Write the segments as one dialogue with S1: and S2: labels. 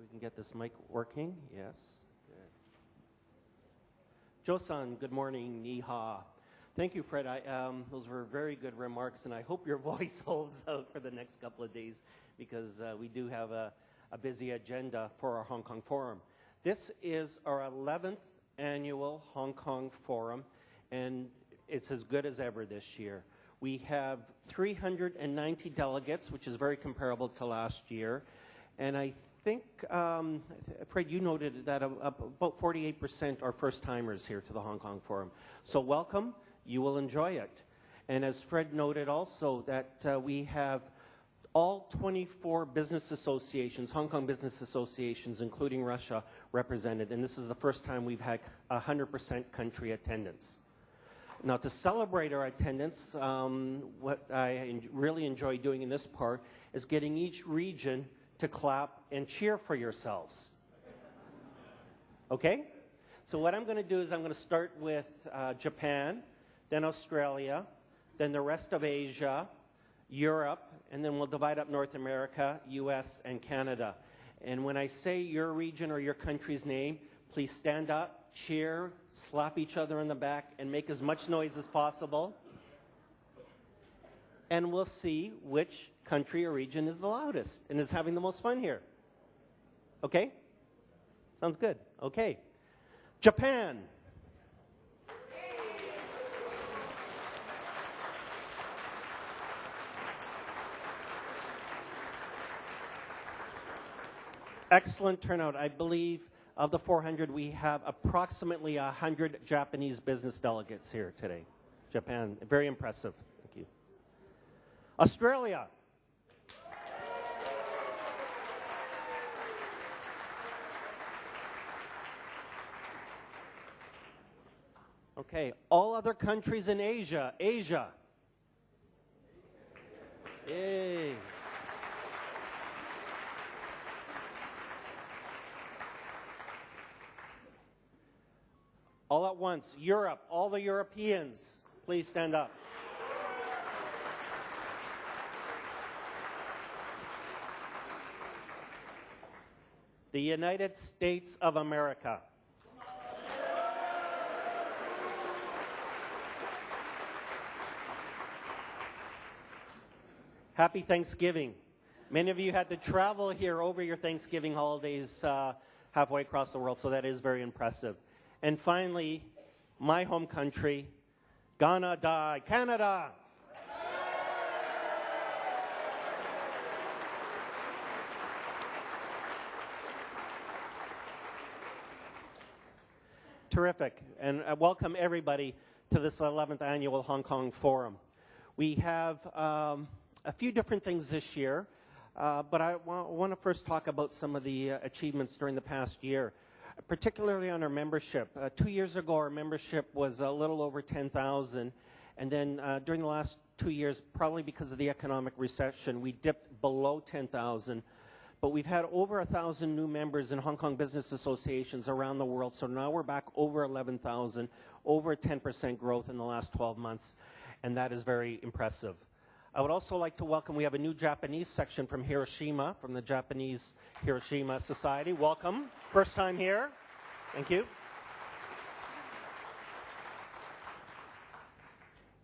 S1: we can get this mic working. Yes. Good. Josan, good morning. Ni hao. Thank you, Fred. Those were very good remarks, and I hope your voice holds out for the next couple of days because we do have a busy agenda for our Hong Kong Forum. This is our 11th annual Hong Kong Forum, and it's as good as ever this year. We have 390 delegates, which is very comparable to last year. And I think, Fred, you noted that about 48% are first-timers here to the Hong Kong Forum. So welcome. You will enjoy it. And as Fred noted also, that we have all 24 business associations, Hong Kong business associations, including Russia, represented. And this is the first time we've had 100% country attendance. Now, to celebrate our attendance, what I really enjoy doing in this part is getting each region to clap and cheer for yourselves. Okay? So what I'm going to do is I'm going to start with Japan, then Australia, then the rest of Asia, Europe, and then we'll divide up North America, US, and Canada. And when I say your region or your country's name, please stand up, cheer, slap each other in the back, and make as much noise as possible. And we'll see which country or region is the loudest and is having the most fun here. Okay? Sounds good. Okay. Japan. Excellent turnout. I believe of the 400, we have approximately 100 Japanese business delegates here today. Japan, very impressive. Thank you. Australia. Okay, all other countries in Asia. Asia. Yay. All at once, Europe, all the Europeans, please stand up. The United States of America. Happy Thanksgiving. Many of you had to travel here over your Thanksgiving holidays halfway across the world, so that is very impressive. And finally, my home country, Ghana, Canada. Terrific. And I welcome everybody to this 11th annual Hong Kong Forum. We have a few different things this year, but I want to first talk about some of the achievements during the past year. Particularly on our membership. 2 years ago, our membership was a little over 10,000. And then during the last 2 years, probably because of the economic recession, we dipped below 10,000. But we've had over 1,000 new members in Hong Kong business associations around the world. So now we're back over 11,000, over 10% growth in the last 12 months. And that is very impressive. I would also like to welcome, we have a new Japanese section from Hiroshima, from the Japanese Hiroshima Society. Welcome. First time here. Thank you.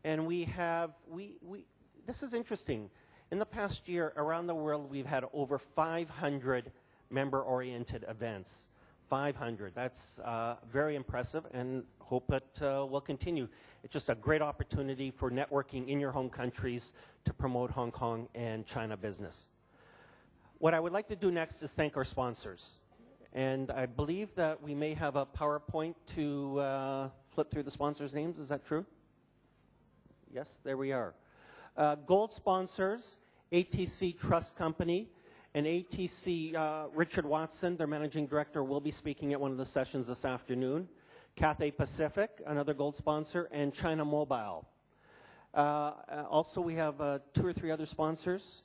S1: And we have, this is interesting. In the past year, around the world, we've had over 500 member-oriented events. 500. That's very impressive, and hope it will continue. It's just a great opportunity for networking in your home countries to promote Hong Kong and China business. What I would like to do next is thank our sponsors. And I believe that we may have a PowerPoint to flip through the sponsors' names. Is that true? Yes, there we are. Gold sponsors, ATC Trust Company, and ATC Richard Watson, their managing director, will be speaking at one of the sessions this afternoon. Cathay Pacific, another gold sponsor, and China Mobile. Also, we have 2 or 3 other sponsors.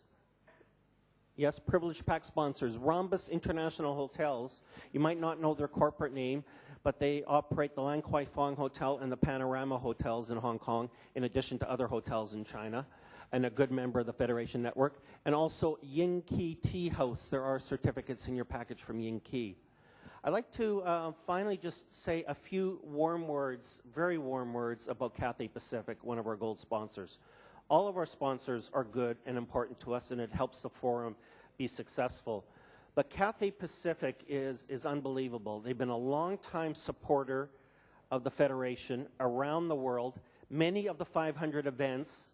S1: Yes, privileged pack sponsors. Rhombus International Hotels. You might not know their corporate name, but they operate the Lan Kwai Fong Hotel and the Panorama Hotels in Hong Kong, in addition to other hotels in China. and a good member of the Federation Network. And also Yin Ki Tea House. There are certificates in your package from Yin Ki. I'd like to finally just say a few warm words, very warm words about Cathay Pacific, one of our gold sponsors. All of our sponsors are good and important to us, and it helps the forum be successful. But Cathay Pacific is unbelievable. They've been a long-time supporter of the Federation around the world. Many of the 500 events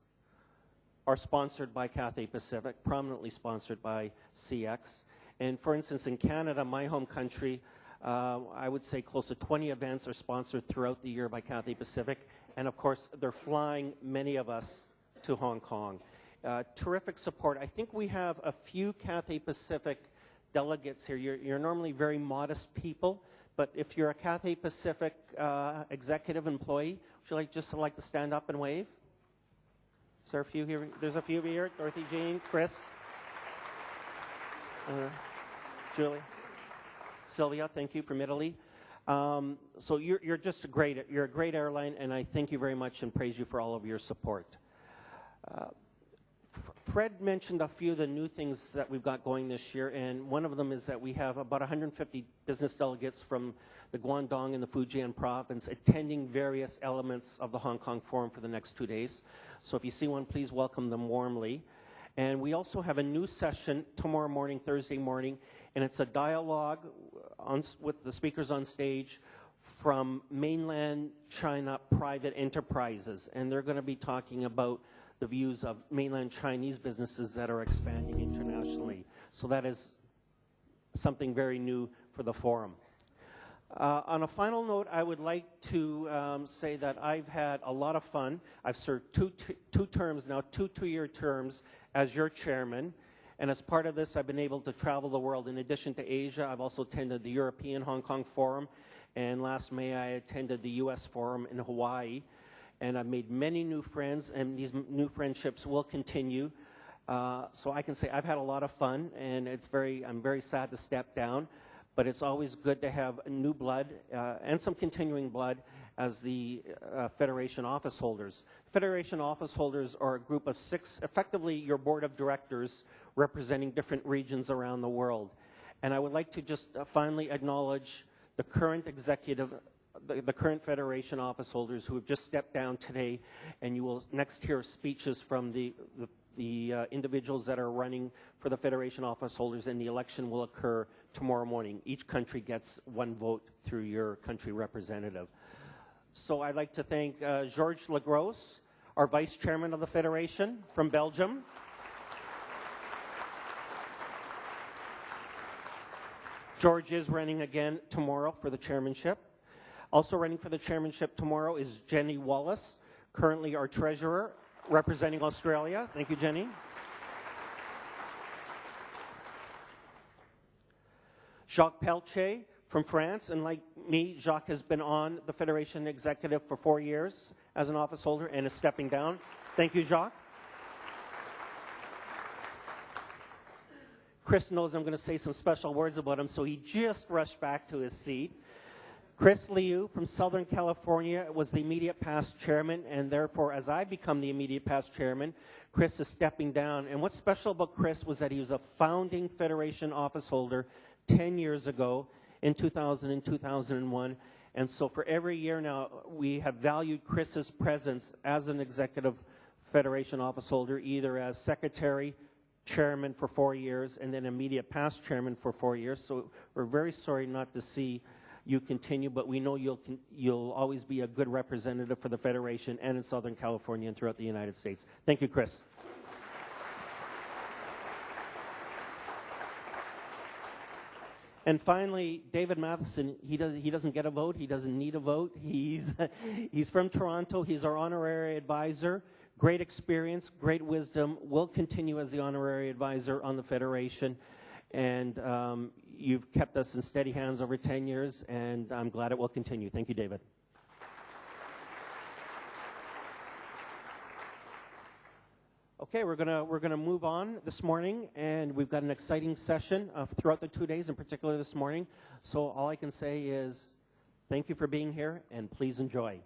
S1: are sponsored by Cathay Pacific, prominently sponsored by CX. And for instance, in Canada, my home country, I would say close to 20 events are sponsored throughout the year by Cathay Pacific. And of course, they're flying many of us to Hong Kong. Terrific support. I think we have a few Cathay Pacific delegates here. You're normally very modest people, but if you're a Cathay Pacific executive employee, would you like to stand up and wave? Is there a few here? There's a few here. Dorothy, Jean, Chris, Julie, Sylvia. Thank you from Italy. So you're just a great airline, and I thank you very much and praise you for all of your support. Fred mentioned a few of the new things that we've got going this year, and one of them is that we have about 150 business delegates from the Guangdong and the Fujian province attending various elements of the Hong Kong Forum for the next 2 days. So if you see one, please welcome them warmly. And we also have a new session tomorrow morning, Thursday morning, and it's a dialogue with the speakers on stage from mainland China private enterprises, and they're going to be talking about the views of mainland Chinese businesses that are expanding internationally. So that is something very new for the forum. On a final note, I would like to say that I've had a lot of fun. I've served two terms now, two two-year terms as your chairman. And as part of this, I've been able to travel the world. In addition to Asia, I've also attended the European Hong Kong Forum. And last May, I attended the U.S. Forum in Hawaii. And I've made many new friends, and these new friendships will continue. So I can say I've had a lot of fun, and I'm very sad to step down. But it's always good to have new blood and some continuing blood as the Federation office holders. Federation office holders are a group of 6, effectively your board of directors representing different regions around the world. And I would like to just finally acknowledge the current executive, the current Federation office holders who have just stepped down today, and you will next hear speeches from the individuals that are running for the Federation office holders, and the election will occur tomorrow morning. Each country gets 1 vote through your country representative. So I'd like to thank Georges Legros, our vice chairman of the Federation from Belgium. George is running again tomorrow for the chairmanship. Also running for the chairmanship tomorrow is Jenny Wallace, currently our treasurer, representing Australia. Thank you, Jenny. Jacques Pelche from France, and like me, Jacques has been on the Federation Executive for 4 years as an office holder and is stepping down. Thank you, Jacques. Chris knows I'm going to say some special words about him, so he just rushed back to his seat. Chris Liu from Southern California was the immediate past chairman, and therefore, as I become the immediate past chairman, Chris is stepping down. And what's special about Chris was that he was a founding Federation office holder 10 years ago in 2000 and 2001. And so for every year now, we have valued Chris's presence as an executive Federation office holder, either as secretary, chairman for 4 years, and then immediate past chairman for 4 years. So we're very sorry not to see you continue, but we know you'll always be a good representative for the Federation and in Southern California and throughout the United States. Thank you, Chris. And finally, David Matheson, he doesn't get a vote. He doesn't need a vote. He's from Toronto. He's our honorary advisor. Great experience, great wisdom. Will continue as the honorary advisor on the Federation. And you've kept us in steady hands over 10 years, and I'm glad it will continue. Thank you, David. Okay, we're gonna move on this morning, and we've got an exciting session throughout the 2 days, in particular this morning. So all I can say is thank you for being here, and please enjoy.